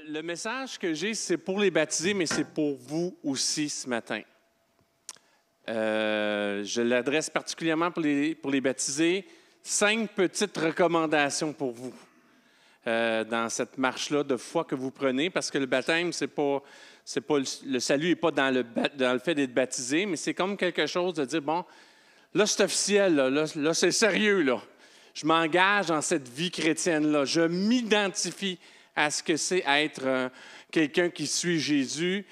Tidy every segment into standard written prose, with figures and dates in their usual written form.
Le message que j'ai, c'est pour les baptisés, mais c'est pour vous aussi ce matin. Je l'adresse particulièrement pour les baptisés. 5 petites recommandations pour vous dans cette marche-là de foi que vous prenez, parce que le baptême, le salut n'est pas dans le fait d'être baptisé, mais c'est comme quelque chose de dire, bon, là, c'est officiel, là c'est sérieux, là. Je m'engage dans cette vie chrétienne-là. Je m'identifie à ce que c'est être quelqu'un qui suit Jésus.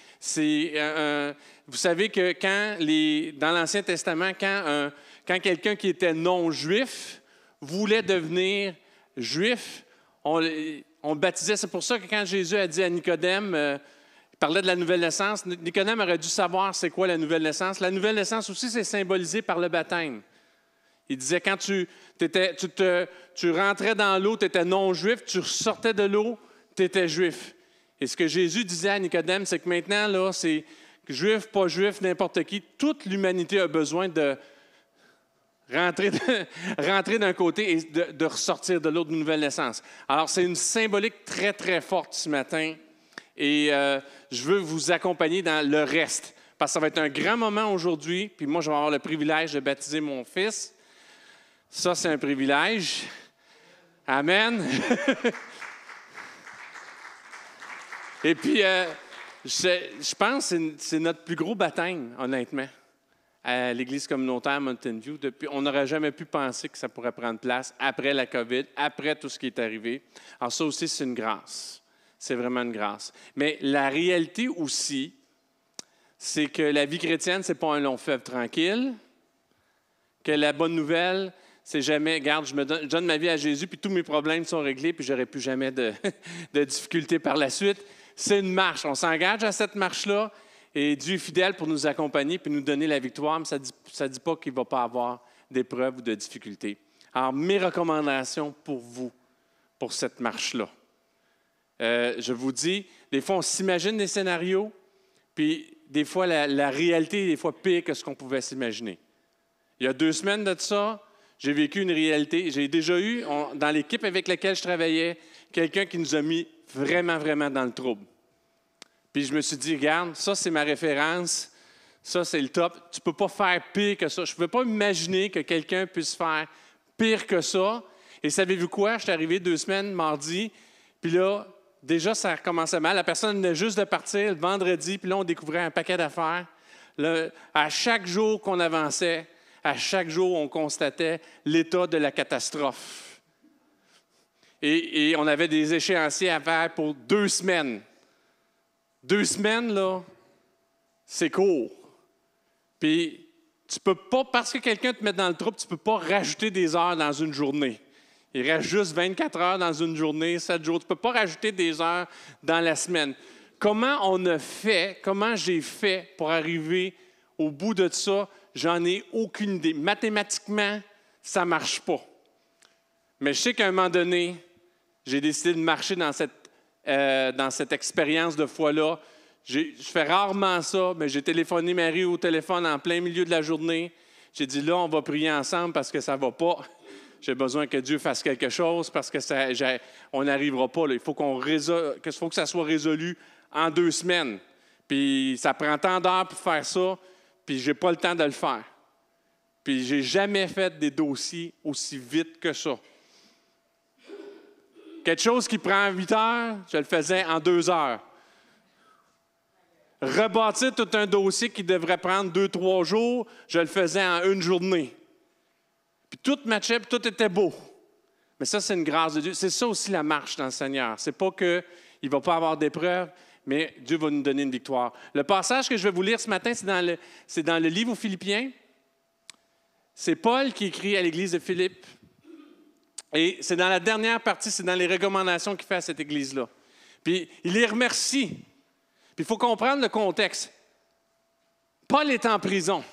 Vous savez que dans l'Ancien Testament, quand quelqu'un qui était non-juif voulait devenir juif, on le baptisait. C'est pour ça que quand Jésus a dit à Nicodème, il parlait de la nouvelle naissance, Nicodème aurait dû savoir c'est quoi la nouvelle naissance. La nouvelle naissance aussi, c'est symbolisé par le baptême. Il disait, quand tu rentrais dans l'eau, tu étais non-juif, tu sortais de l'eau, tu étais juif. Et ce que Jésus disait à Nicodème, c'est que maintenant, là, c'est juif, pas juif, n'importe qui, toute l'humanité a besoin de rentrer d'un côté et de ressortir de l'autre, d'une nouvelle naissance. Alors, c'est une symbolique très, très forte ce matin. Et je veux vous accompagner dans le reste, parce que ça va être un grand moment aujourd'hui. Puis moi, je vais avoir le privilège de baptiser mon fils. Ça, c'est un privilège. Amen. Et puis, je pense que c'est notre plus gros baptême, honnêtement, à l'Église communautaire Mountain View. On n'aurait jamais pu penser que ça pourrait prendre place après la COVID, après tout ce qui est arrivé. Alors ça aussi, c'est une grâce. C'est vraiment une grâce. Mais la réalité aussi, c'est que la vie chrétienne, ce n'est pas un long fleuve tranquille, que la bonne nouvelle, c'est jamais, regarde, je donne ma vie à Jésus, puis tous mes problèmes sont réglés, puis je n'aurai plus jamais de difficultés par la suite. C'est une marche. On s'engage à cette marche-là, et Dieu est fidèle pour nous accompagner puis nous donner la victoire, mais ça ne dit pas qu'il ne va pas avoir d'épreuves ou de difficultés. Alors, mes recommandations pour vous, pour cette marche-là. Je vous dis, des fois, on s'imagine des scénarios, puis des fois, la réalité est des fois pire que ce qu'on pouvait s'imaginer. Il y a 2 semaines de ça, j'ai vécu une réalité. J'ai déjà eu, dans l'équipe avec laquelle je travaillais, quelqu'un qui nous a mis vraiment, vraiment dans le trouble. Puis je me suis dit, regarde, ça, c'est ma référence. Ça, c'est le top. Tu ne peux pas faire pire que ça. Je ne peux pas imaginer que quelqu'un puisse faire pire que ça. Et savez-vous quoi? Je suis arrivé 2 semaines, mardi, puis là, déjà, ça recommençait mal. La personne venait juste de partir le vendredi, puis là, on découvrait un paquet d'affaires. Là, à chaque jour qu'on avançait, à chaque jour, on constatait l'état de la catastrophe. Et on avait des échéanciers à faire pour 2 semaines. 2 semaines, là, c'est court. Puis, tu peux pas, parce que quelqu'un te met dans le trouble, tu ne peux pas rajouter des heures dans une journée. Il reste juste 24 heures dans une journée, 7 jours. Tu ne peux pas rajouter des heures dans la semaine. Comment j'ai fait pour arriver au bout de ça? J'en ai aucune idée. Mathématiquement, ça ne marche pas. Mais je sais qu'à un moment donné, j'ai décidé de marcher dans cette expérience de foi-là. Je fais rarement ça, mais j'ai téléphoné Marie au téléphone en plein milieu de la journée. J'ai dit, là, on va prier ensemble parce que ça ne va pas. J'ai besoin que Dieu fasse quelque chose parce que on n'arrivera pas. Là. Il faut que ça soit résolu en 2 semaines. Puis ça prend tant d'heures pour faire ça, puis je n'ai pas le temps de le faire. Puis je n'ai jamais fait des dossiers aussi vite que ça. Quelque chose qui prend 8 heures, je le faisais en 2 heures. Rebâtir tout un dossier qui devrait prendre 2-3 jours, je le faisais en 1 journée. Puis tout matchait, puis tout était beau. Mais ça, c'est une grâce de Dieu. C'est ça aussi la marche dans le Seigneur. C'est pas qu'il ne va pas avoir d'épreuves, mais Dieu va nous donner une victoire. Le passage que je vais vous lire ce matin, c'est dans le livre aux Philippiens. C'est Paul qui écrit à l'Église de Philippe. Et c'est dans la dernière partie, c'est dans les recommandations qu'il fait à cette Église-là. Puis il les remercie. Puis il faut comprendre le contexte. Paul est en prison.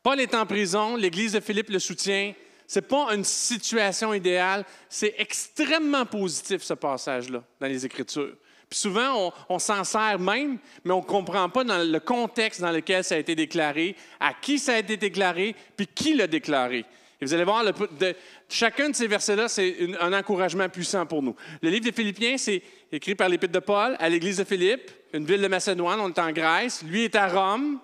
Paul est en prison, l'Église de Philippe le soutient. Ce n'est pas une situation idéale. C'est extrêmement positif, ce passage-là, dans les Écritures. Puis souvent, on s'en sert même, mais on ne comprend pas dans le contexte dans lequel ça a été déclaré, à qui ça a été déclaré, puis qui l'a déclaré. Et vous allez voir, chacun de ces versets-là, c'est un encouragement puissant pour nous. Le livre des Philippiens, c'est écrit par l'Épître de Paul à l'Église de Philippe, une ville de Macédoine, on est en Grèce. Lui est à Rome.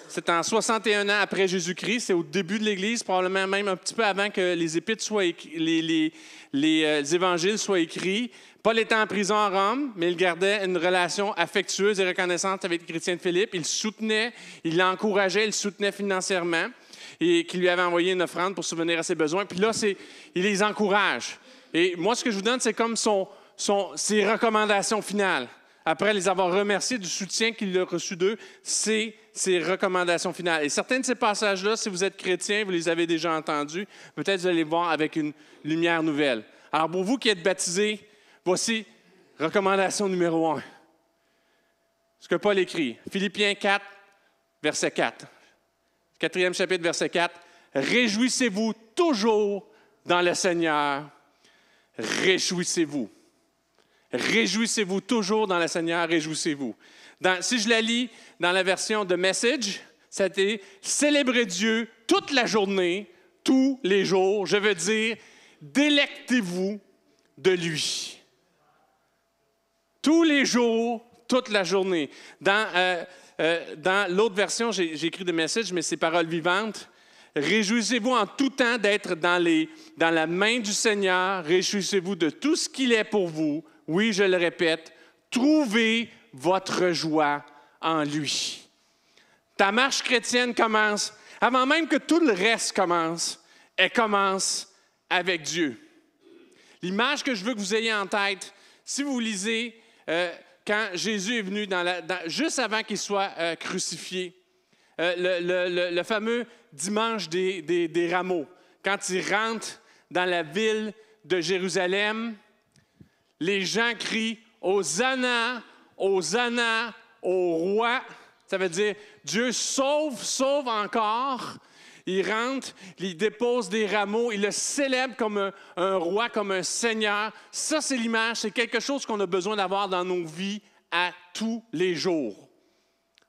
C'est en 61 ans après Jésus-Christ. C'est au début de l'Église, probablement même un petit peu avant que les épîtres soient les évangiles soient écrits. Paul était en prison à Rome, mais il gardait une relation affectueuse et reconnaissante avec les chrétiens de Philippe. Il le soutenait, il l'encourageait, il le soutenait financièrement et qui lui avait envoyé une offrande pour subvenir à ses besoins. Puis là, il les encourage. Et moi, ce que je vous donne, c'est comme ses recommandations finales. Après les avoir remerciés du soutien qu'il a reçu d'eux, c'est ses recommandations finales. Et certains de ces passages-là, si vous êtes chrétien, vous les avez déjà entendus, peut-être vous allez les voir avec une lumière nouvelle. Alors, pour vous qui êtes baptisés, voici recommandation numéro 1. Ce que Paul écrit, Philippiens 4, verset 4. 4e chapitre, verset 4. « Réjouissez-vous toujours dans le Seigneur. Réjouissez-vous. » Réjouissez-vous toujours dans le Seigneur, réjouissez-vous. Si je la lis dans la version de Message, c'était « Célébrez Dieu toute la journée, tous les jours. » Je veux dire, délectez-vous de lui. Tous les jours, toute la journée. Dans l'autre version, j'ai écrit de Message, mais c'est paroles vivantes. Réjouissez-vous en tout temps d'être dans la main du Seigneur. Réjouissez-vous de tout ce qu'il est pour vous. Oui, je le répète, trouvez votre joie en lui. Ta marche chrétienne commence, avant même que tout le reste commence, elle commence avec Dieu. L'image que je veux que vous ayez en tête, si vous lisez quand Jésus est venu, juste avant qu'il soit crucifié, le fameux dimanche des rameaux, quand il rentre dans la ville de Jérusalem, les gens crient « Hosanna, Hosanna au roi ». Ça veut dire « Dieu sauve, sauve encore ». Il rentre, il dépose des rameaux, il le célèbre comme un roi, comme un seigneur. Ça, c'est l'image, c'est quelque chose qu'on a besoin d'avoir dans nos vies à tous les jours.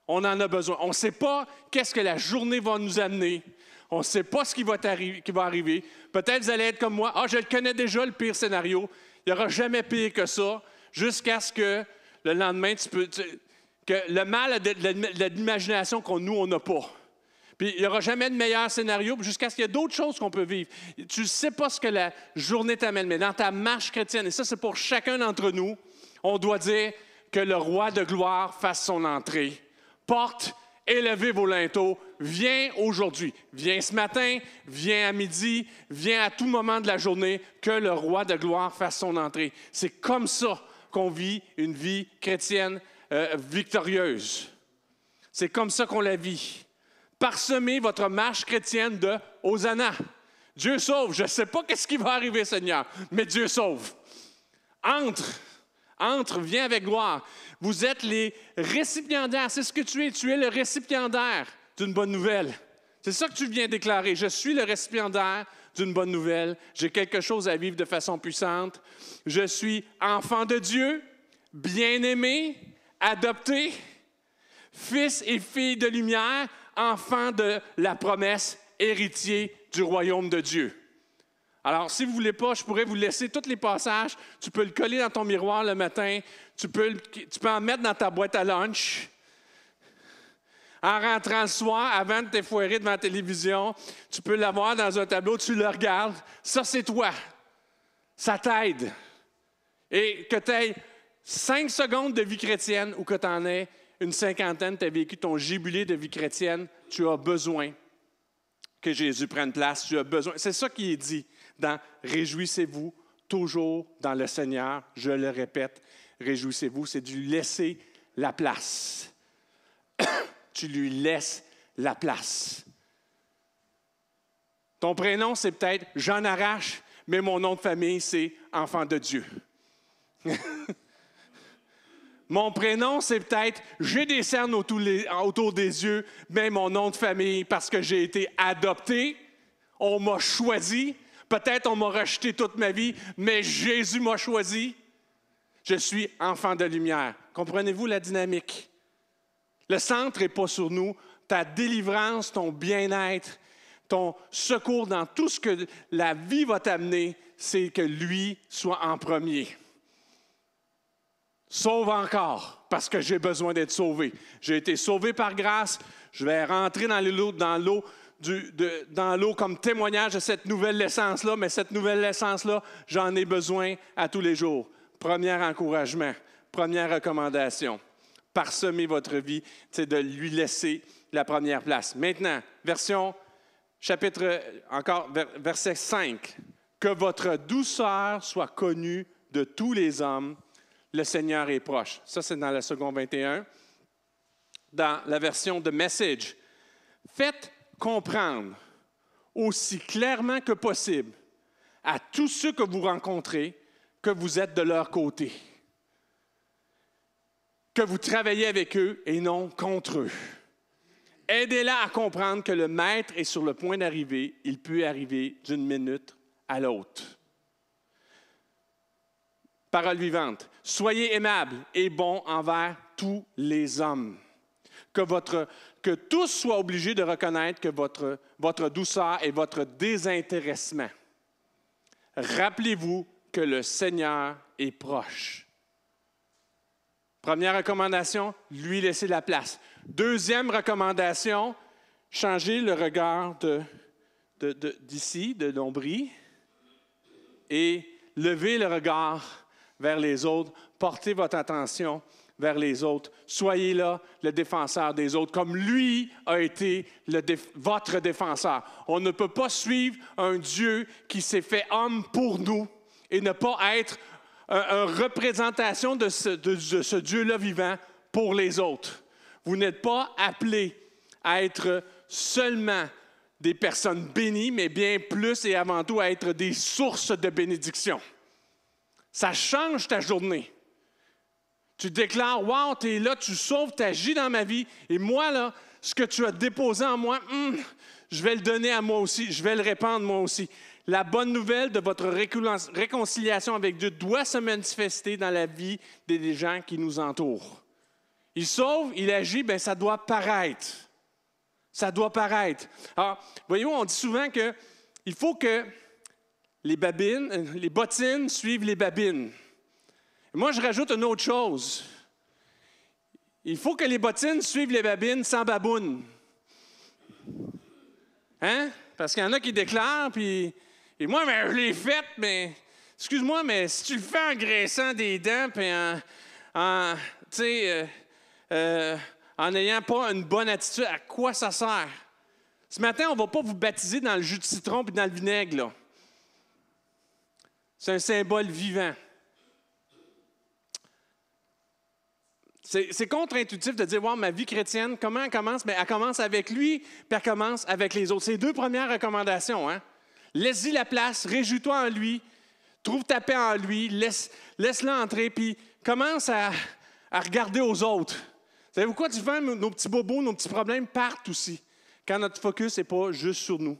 On en a besoin. On ne sait pas qu'est-ce que la journée va nous amener. On ne sait pas ce qui va arriver. Peut-être vous allez être comme moi. « Ah, je le connais déjà, le pire scénario. » Il n'y aura jamais pire que ça, jusqu'à ce que le lendemain, que le mal a de l'imagination qu'on on n'a pas. Puis il n'y aura jamais de meilleur scénario jusqu'à ce qu'il y ait d'autres choses qu'on peut vivre. Tu ne sais pas ce que la journée t'amène, mais dans ta marche chrétienne, et ça c'est pour chacun d'entre nous, on doit dire que le roi de gloire fasse son entrée. Porte, élevez vos linteaux, viens aujourd'hui, viens ce matin, viens à midi, viens à tout moment de la journée, que le roi de gloire fasse son entrée. C'est comme ça qu'on vit une vie chrétienne victorieuse. C'est comme ça qu'on la vit. Parsemez votre marche chrétienne de Hosanna. Dieu sauve. Je ne sais pas qu'est-ce qui va arriver, Seigneur, mais Dieu sauve. Entre, viens avec gloire. Vous êtes les récipiendaires. C'est ce que tu es. Tu es le récipiendaire d'une bonne nouvelle. C'est ça que tu viens déclarer. Je suis le récipiendaire d'une bonne nouvelle. J'ai quelque chose à vivre de façon puissante. Je suis enfant de Dieu, bien-aimé, adopté, fils et fille de lumière, enfant de la promesse, héritier du royaume de Dieu. Alors, si vous ne voulez pas, je pourrais vous laisser tous les passages. Tu peux le coller dans ton miroir le matin. Tu peux en mettre dans ta boîte à lunch. En rentrant le soir, avant de t'effoirer devant la télévision, tu peux l'avoir dans un tableau, tu le regardes. Ça, c'est toi. Ça t'aide. Et que tu aies 5 secondes de vie chrétienne ou que tu en aies une cinquantaine, tu as vécu ton jubilé de vie chrétienne, tu as besoin que Jésus prenne place. Tu as besoin. C'est ça qui est dit dans « Réjouissez-vous toujours dans le Seigneur ». Je le répète, réjouissez-vous, c'est de lui laisser la place. Tu lui laisses la place. Ton prénom, c'est peut-être Jean Arrache, mais mon nom de famille, c'est Enfant de Dieu. Mon prénom, c'est peut-être j'ai des cernes autour des yeux, mais mon nom de famille, parce que j'ai été adopté, on m'a choisi. Peut-être on m'a rejeté toute ma vie, mais Jésus m'a choisi. Je suis enfant de lumière. Comprenez-vous la dynamique? Le centre n'est pas sur nous. Ta délivrance, ton bien-être, ton secours dans tout ce que la vie va t'amener, c'est que lui soit en premier. Sauve encore, parce que j'ai besoin d'être sauvé. J'ai été sauvé par grâce, je vais rentrer dans l'eau comme témoignage de cette nouvelle naissance-là, mais cette nouvelle naissance-là, j'en ai besoin à tous les jours. Premier encouragement, première recommandation. Parsemez votre vie, c'est de lui laisser la première place. Maintenant, verset 5. Que votre douceur soit connue de tous les hommes, le Seigneur est proche. Ça, c'est dans le second 21. Dans la version de Message, faites comprendre aussi clairement que possible à tous ceux que vous rencontrez que vous êtes de leur côté, que vous travaillez avec eux et non contre eux. Aidez-la à comprendre que le maître est sur le point d'arriver. Il peut arriver d'une minute à l'autre. Parole vivante. Soyez aimables et bons envers tous les hommes. Que tous soient obligés de reconnaître que votre douceur et votre désintéressement. Rappelez-vous que le Seigneur est proche. Première recommandation, lui laisser la place. Deuxième recommandation, changer le regard d'ici, de nombril, et lever le regard vers les autres. Portez votre attention vers les autres. Soyez là, le défenseur des autres, comme lui a été votre défenseur. On ne peut pas suivre un Dieu qui s'est fait homme pour nous et ne pas être une représentation de ce Dieu-là vivant pour les autres. Vous n'êtes pas appelés à être seulement des personnes bénies, mais bien plus et avant tout à être des sources de bénédiction. Ça change ta journée. Tu déclares, « Wow, tu es là, tu sauves, tu agis dans ma vie. Et moi, là, ce que tu as déposé en moi, je vais le donner à moi aussi, je vais le répandre moi aussi. » La bonne nouvelle de votre réconciliation avec Dieu doit se manifester dans la vie des gens qui nous entourent. Il sauve, il agit, bien ça doit paraître. Ça doit paraître. Alors, voyez-vous, on dit souvent qu'il faut que les bottines suivent les babines. Moi, je rajoute une autre chose. Il faut que les bottines suivent les babines sans baboune. Hein? Parce qu'il y en a qui déclarent, puis... Et moi, ben, je l'ai faite, mais... Excuse-moi, mais si tu le fais en graissant des dents, puis en n'ayant pas une bonne attitude, à quoi ça sert? Ce matin, on ne va pas vous baptiser dans le jus de citron et dans le vinaigre, là. C'est un symbole vivant. C'est contre-intuitif de dire, wow, ma vie chrétienne, comment elle commence? Bien, elle commence avec lui, puis elle commence avec les autres. C'est les deux premières recommandations. Hein? Laisse-y la place, réjouis-toi en lui, trouve ta paix en lui, laisse-le entrer, puis commence à regarder aux autres. Savez-vous quoi? Nos petits bobos, nos petits problèmes partent aussi, quand notre focus n'est pas juste sur nous.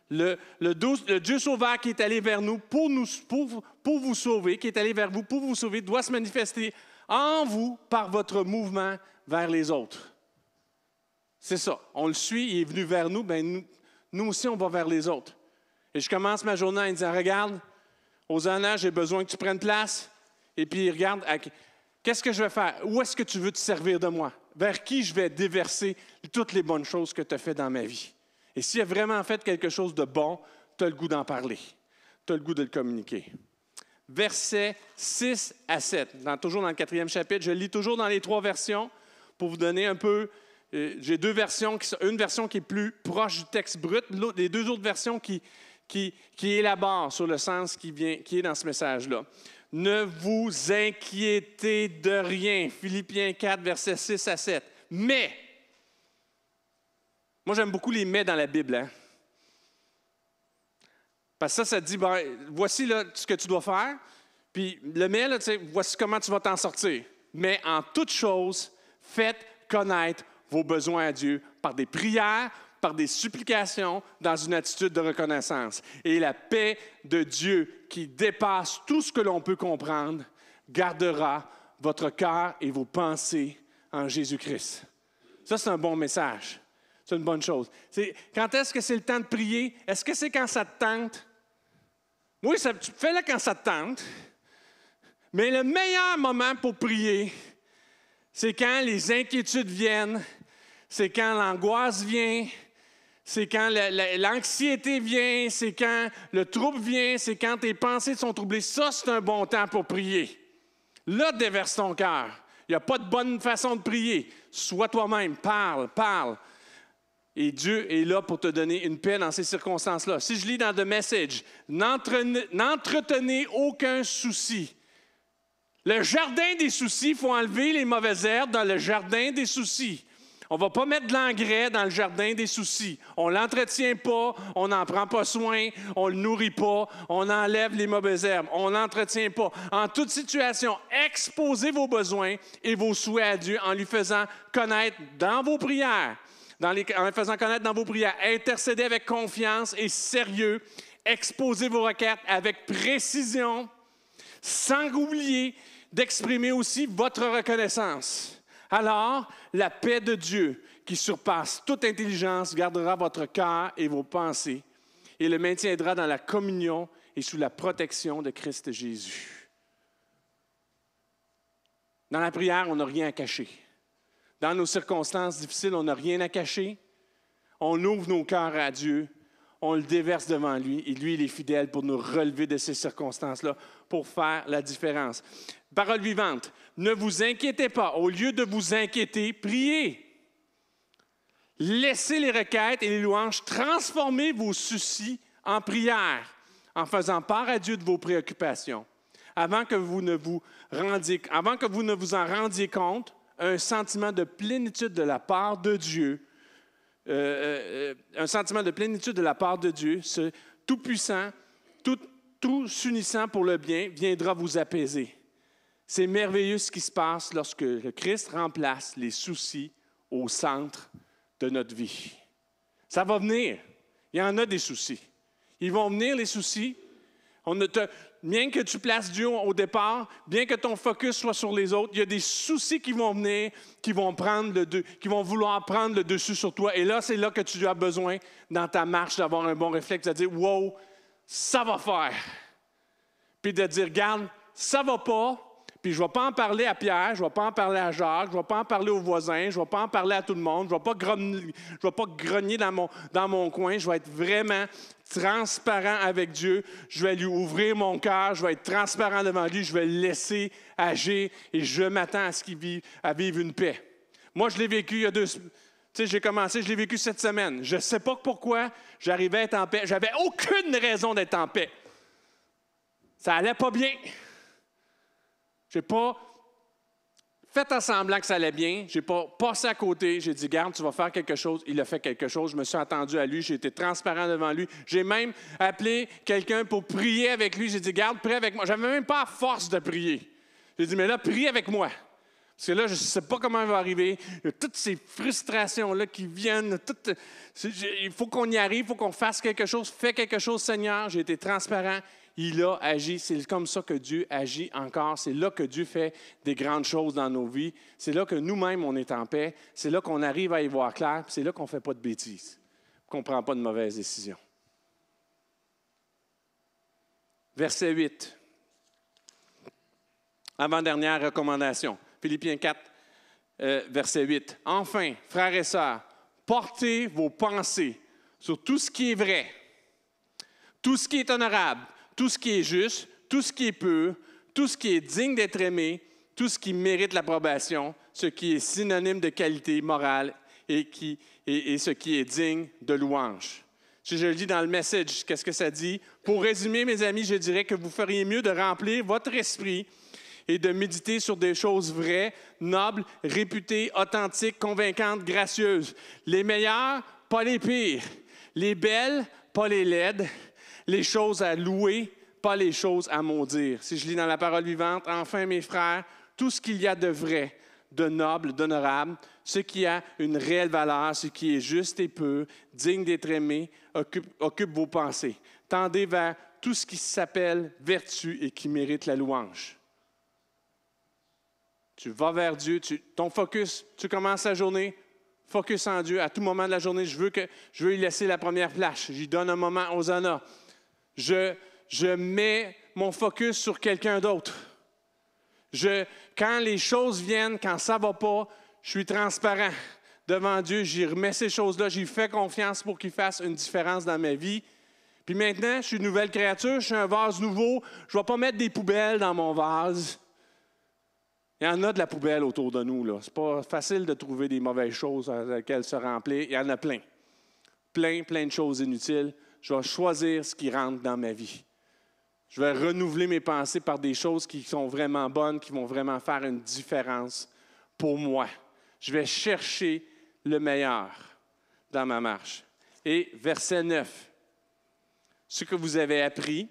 Le Dieu sauveur qui est allé vers nous pour vous sauver, qui est allé vers vous pour vous sauver, doit se manifester en vous par votre mouvement vers les autres. C'est ça. On le suit, il est venu vers nous, bien nous aussi, on va vers les autres. Et je commence ma journée en disant, regarde, Hosanna, j'ai besoin que tu prennes place. Et puis, regarde, qu'est-ce que je vais faire? Où est-ce que tu veux te servir de moi? Vers qui je vais déverser toutes les bonnes choses que tu as faites dans ma vie? Et s'il a vraiment fait quelque chose de bon, tu as le goût d'en parler. Tu as le goût de le communiquer. Versets 6 à 7, toujours dans le 4e chapitre. Je lis toujours dans les 3 versions pour vous donner un peu. J'ai 2 versions, une version qui est plus proche du texte brut, les 2 autres versions qui élaborent sur le sens qui est dans ce message-là. Ne vous inquiétez de rien. Philippiens 4, versets 6 à 7. Mais, moi j'aime beaucoup les « mais » dans la Bible. Hein? Parce que ça dit, voici là, ce que tu dois faire, puis le « mais », là, voici comment tu vas t'en sortir. Mais en toute chose, faites connaître vos besoins à Dieu par des prières, par des supplications, dans une attitude de reconnaissance. Et la paix de Dieu, qui dépasse tout ce que l'on peut comprendre, gardera votre cœur et vos pensées en Jésus-Christ. Ça, c'est un bon message. C'est une bonne chose. Quand est-ce que c'est le temps de prier? Est-ce que c'est quand ça te tente? Oui, fais-le quand ça te tente. Mais le meilleur moment pour prier, c'est quand les inquiétudes viennent, c'est quand l'angoisse vient, c'est quand l'anxiété vient, c'est quand le trouble vient, c'est quand tes pensées sont troublées. Ça, c'est un bon temps pour prier. Là, déverse ton cœur. Il n'y a pas de bonne façon de prier. Sois toi-même, parle. Et Dieu est là pour te donner une paix dans ces circonstances-là. Si je lis dans The Message, n'entretenez aucun souci. Le jardin des soucis, il faut enlever les mauvaises herbes dans le jardin des soucis. On ne va pas mettre de l'engrais dans le jardin des soucis. On ne l'entretient pas, on n'en prend pas soin, on ne le nourrit pas, on enlève les mauvaises herbes, on ne l'entretient pas. En toute situation, exposez vos besoins et vos souhaits à Dieu en lui faisant connaître dans vos prières. En les faisant connaître dans vos prières, intercédez avec confiance et sérieux, exposez vos requêtes avec précision, sans oublier d'exprimer aussi votre reconnaissance. Alors, la paix de Dieu, qui surpasse toute intelligence, gardera votre cœur et vos pensées et le maintiendra dans la communion et sous la protection de Christ Jésus. Dans la prière, on n'a rien à cacher. Dans nos circonstances difficiles, on n'a rien à cacher. On ouvre nos cœurs à Dieu, on le déverse devant lui, et lui, il est fidèle pour nous relever de ces circonstances-là, pour faire la différence. Parole vivante, ne vous inquiétez pas. Au lieu de vous inquiéter, priez. Laissez les requêtes et les louanges transformer vos soucis en prière, en faisant part à Dieu de vos préoccupations. Avant que vous ne vous en rendiez compte, un sentiment de plénitude de la part de Dieu, ce Tout-Puissant, tout s'unissant pour le bien, viendra vous apaiser. C'est merveilleux ce qui se passe lorsque le Christ remplace les soucis au centre de notre vie. Ça va venir. Il y en a des soucis. Ils vont venir, les soucis. Bien que tu places Dieu au départ, bien que ton focus soit sur les autres, il y a des soucis qui vont venir, qui vont vouloir prendre le dessus sur toi. Et là, c'est là que tu as besoin, dans ta marche, d'avoir un bon réflexe, de dire « Wow, ça va faire! » Puis de dire « Regarde, ça va pas, puis je ne vais pas en parler à Pierre, je ne vais pas en parler à Jacques, je ne vais pas en parler aux voisins, je ne vais pas en parler à tout le monde, je ne vais pas grogner dans mon coin, je vais être vraiment transparent avec Dieu, je vais lui ouvrir mon cœur, je vais être transparent devant lui, je vais le laisser agir et je m'attends à ce qu'il vive une paix. Moi, je l'ai vécu il y a 2 semaines. Tu sais, je l'ai vécu cette semaine. Je ne sais pas pourquoi j'arrivais à être en paix. Je n'avais aucune raison d'être en paix. Ça allait pas bien. Je n'ai pas fait en semblant que ça allait bien. Je n'ai pas passé à côté. J'ai dit, garde, tu vas faire quelque chose. Il a fait quelque chose. Je me suis attendu à lui. J'ai été transparent devant lui. J'ai même appelé quelqu'un pour prier avec lui. J'ai dit, garde, prie avec moi. Je n'avais même pas la force de prier. J'ai dit, mais là, prie avec moi. Parce que là, je ne sais pas comment il va arriver. Il y a toutes ces frustrations-là qui viennent. Il faut qu'on y arrive, il faut qu'on fasse quelque chose. Fais quelque chose, Seigneur. J'ai été transparent. Il a agi. C'est comme ça que Dieu agit encore. C'est là que Dieu fait des grandes choses dans nos vies. C'est là que nous-mêmes, on est en paix. C'est là qu'on arrive à y voir clair. C'est là qu'on ne fait pas de bêtises. Qu'on ne prend pas de mauvaises décisions. Verset 8. Avant-dernière recommandation. Philippiens 4, verset 8. Enfin, frères et sœurs, portez vos pensées sur tout ce qui est vrai, tout ce qui est honorable, tout ce qui est juste, tout ce qui est pur, tout ce qui est digne d'être aimé, tout ce qui mérite l'approbation, ce qui est synonyme de qualité morale et ce qui est digne de louange. Si je le lis dans le Message, qu'est-ce que ça dit? Pour résumer, mes amis, je dirais que vous feriez mieux de remplir votre esprit et de méditer sur des choses vraies, nobles, réputées, authentiques, convaincantes, gracieuses. Les meilleures, pas les pires. Les belles, pas les laides. Les choses à louer, pas les choses à maudire. Si je lis dans la parole vivante, enfin, mes frères, tout ce qu'il y a de vrai, de noble, d'honorable, ce qui a une réelle valeur, ce qui est juste et pur, digne d'être aimé, occupe vos pensées. Tendez vers tout ce qui s'appelle vertu et qui mérite la louange. Tu vas vers Dieu, ton focus, tu commences la journée, Focus en Dieu. À tout moment de la journée, je veux lui laisser la première place. J'y donne un moment aux Hosanna. Je mets mon focus sur quelqu'un d'autre. Quand les choses viennent, quand ça ne va pas, je suis transparent devant Dieu. J'y remets ces choses-là. J'y fais confiance pour qu'il fasse une différence dans ma vie. Puis maintenant, je suis une nouvelle créature. Je suis un vase nouveau. Je ne vais pas mettre des poubelles dans mon vase. Il y en a de la poubelle autour de nous. Ce n'est pas facile de trouver des mauvaises choses avec lesquelles se remplir. Il y en a plein. Plein de choses inutiles. Je vais choisir ce qui rentre dans ma vie. Je vais renouveler mes pensées par des choses qui sont vraiment bonnes, qui vont vraiment faire une différence pour moi. Je vais chercher le meilleur dans ma marche. Et verset 9. Ce que vous avez appris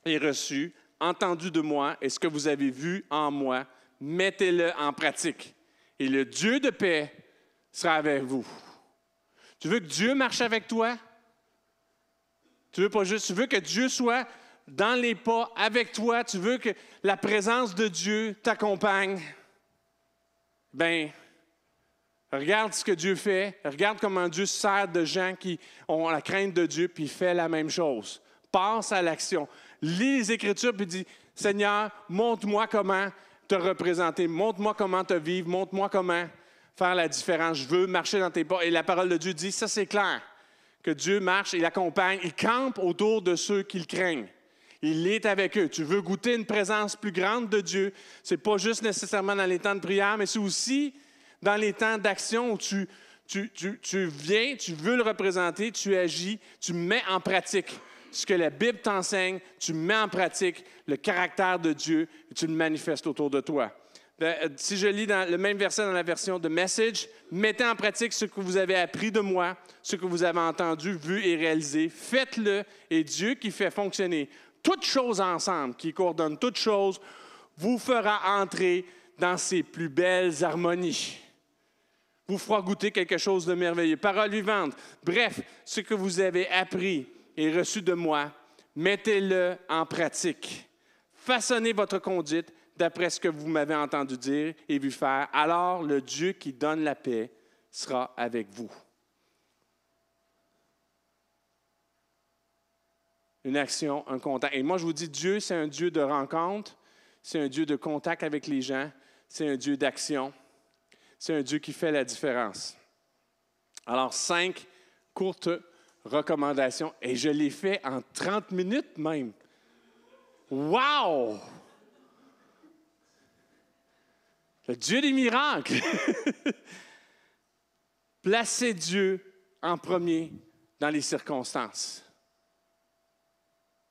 et reçu, entendu de moi et ce que vous avez vu en moi, mettez-le en pratique. Et le Dieu de paix sera avec vous. Tu veux que Dieu marche avec toi? Tu veux que Dieu soit dans les pas avec toi? Tu veux que la présence de Dieu t'accompagne? Bien, regarde ce que Dieu fait. Regarde comment Dieu sert de gens qui ont la crainte de Dieu puis fait la même chose. Passe à l'action. Lis les Écritures puis dis, Seigneur, montre-moi comment te représenter. Montre-moi comment te vivre. Montre-moi comment faire la différence. Je veux marcher dans tes pas. Et la parole de Dieu dit, ça c'est clair, que Dieu marche, il accompagne, il campe autour de ceux qui le craignent. Il est avec eux. Tu veux goûter une présence plus grande de Dieu. Ce n'est pas juste nécessairement dans les temps de prière, mais c'est aussi dans les temps d'action où tu viens, tu veux le représenter, tu agis, tu mets en pratique ce que la Bible t'enseigne, tu mets en pratique le caractère de Dieu et tu le manifestes autour de toi. Si je lis dans le même verset dans la version de Message, mettez en pratique ce que vous avez appris de moi, ce que vous avez entendu, vu et réalisé. Faites-le et Dieu qui fait fonctionner toutes choses ensemble, qui coordonne toutes choses, vous fera entrer dans ses plus belles harmonies. Vous fera goûter quelque chose de merveilleux. Parole vivante. Bref, ce que vous avez appris et reçu de moi, mettez-le en pratique. Façonnez votre conduite d'après ce que vous m'avez entendu dire et vu faire. Alors, le Dieu qui donne la paix sera avec vous. Une action, un contact. Et moi, je vous dis, Dieu, c'est un Dieu de rencontre, c'est un Dieu de contact avec les gens, c'est un Dieu d'action, c'est un Dieu qui fait la différence. Alors, 5 courtes recommandations, et je les fais en 30 minutes même. Wow! Le Dieu des miracles! Placez Dieu en premier dans les circonstances.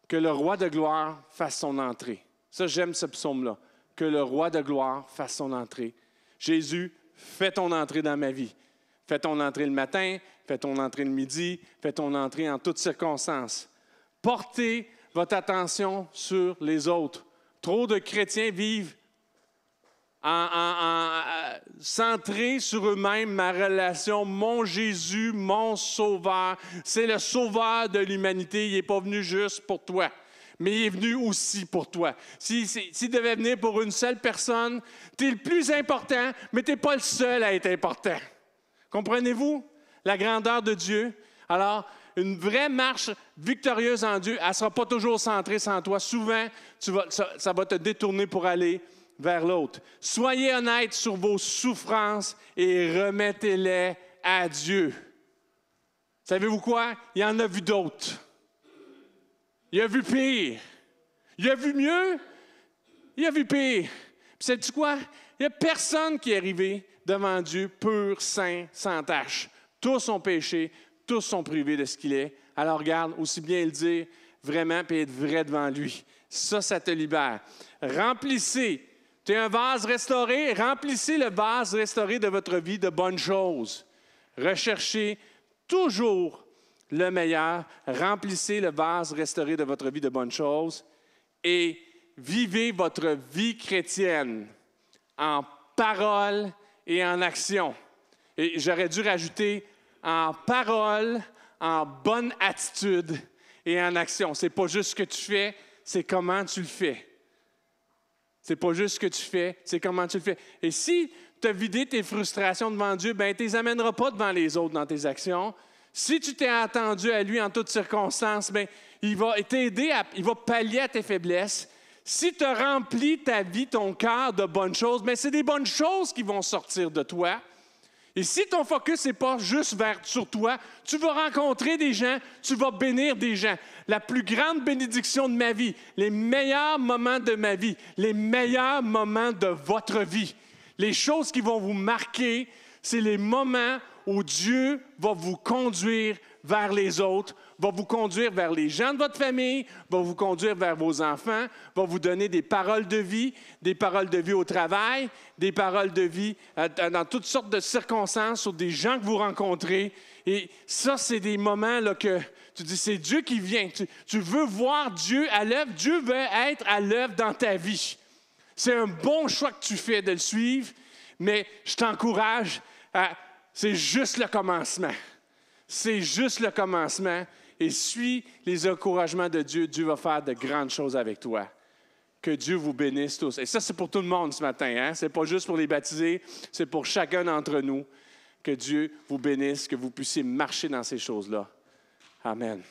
Que le roi de gloire fasse son entrée. Ça, j'aime ce psaume-là. Que le roi de gloire fasse son entrée. Jésus, fais ton entrée dans ma vie. Fais ton entrée le matin, fais ton entrée le midi, fais ton entrée en toutes circonstances. Portez votre sur les autres. Trop de chrétiens vivent centrés sur eux-mêmes, ma relation, mon Jésus, mon Sauveur. C'est le Sauveur de l'humanité. Il n'est pas venu juste pour toi, mais il est venu aussi pour toi. S'il devait venir pour une seule personne, tu es le plus important, mais tu n'es pas le seul à être important. Comprenez-vous la grandeur de Dieu? Alors, une vraie marche victorieuse en Dieu, elle ne sera pas toujours centrée sans toi. Souvent, ça va te détourner pour aller vers l'autre. Soyez honnêtes sur vos souffrances et remettez-les à Dieu. Savez-vous quoi? Il en a vu d'autres. Il a vu pire. Il a vu mieux. Il a vu pire. Puis sais-tu quoi? Il n'y a personne qui est arrivé devant Dieu pur, saint, sans tache. Tous ont péché, tous sont privés de ce qu'il est. Alors regarde, aussi bien le dire vraiment et être vrai devant lui. Ça te libère. Remplissez. Tu es un vase restauré, remplissez le vase restauré de votre vie de bonnes choses. Recherchez toujours le meilleur, remplissez le vase restauré de votre vie de bonnes choses et vivez votre vie chrétienne en parole et en action. Et j'aurais dû rajouter en parole, en bonne attitude et en action. Ce n'est pas juste ce que tu fais, c'est comment tu le fais. C'est pas juste ce que tu fais, c'est comment tu le fais. Et si te vider tes frustrations devant Dieu, bien, tu ne les amèneras pas devant les autres dans tes actions. Si tu t'es attendu à lui en toutes circonstances, bien, il va t'aider, il va pallier à tes faiblesses. Si tu remplis ta vie, ton cœur de bonnes choses, bien, c'est des bonnes choses qui vont sortir de toi. Et si ton focus n'est pas juste sur toi, tu vas rencontrer des gens, tu vas bénir des gens. La plus grande bénédiction de ma vie, les meilleurs moments de ma vie, les meilleurs moments de votre vie, les choses qui vont vous marquer, c'est les moments où Dieu va vous conduire vers les autres, va vous conduire vers les gens de votre famille, va vous conduire vers vos enfants, va vous donner des paroles de vie au travail, des paroles de vie dans toutes sortes de circonstances, sur des gens que vous rencontrez. Et ça, c'est des moments là, que tu dis, c'est Dieu qui vient. Tu veux voir Dieu à l'œuvre. Dieu veut être à l'œuvre dans ta vie. C'est un bon choix que tu fais de le suivre, mais je t'encourage c'est juste le commencement. C'est juste le commencement. Et suis les encouragements de Dieu. Dieu va faire de grandes choses avec toi. Que Dieu vous bénisse tous. Et ça, c'est pour tout le monde ce matin. Hein? Ce n'est pas juste pour les baptisés, c'est pour chacun d'entre nous. Que Dieu vous bénisse, que vous puissiez marcher dans ces choses-là. Amen.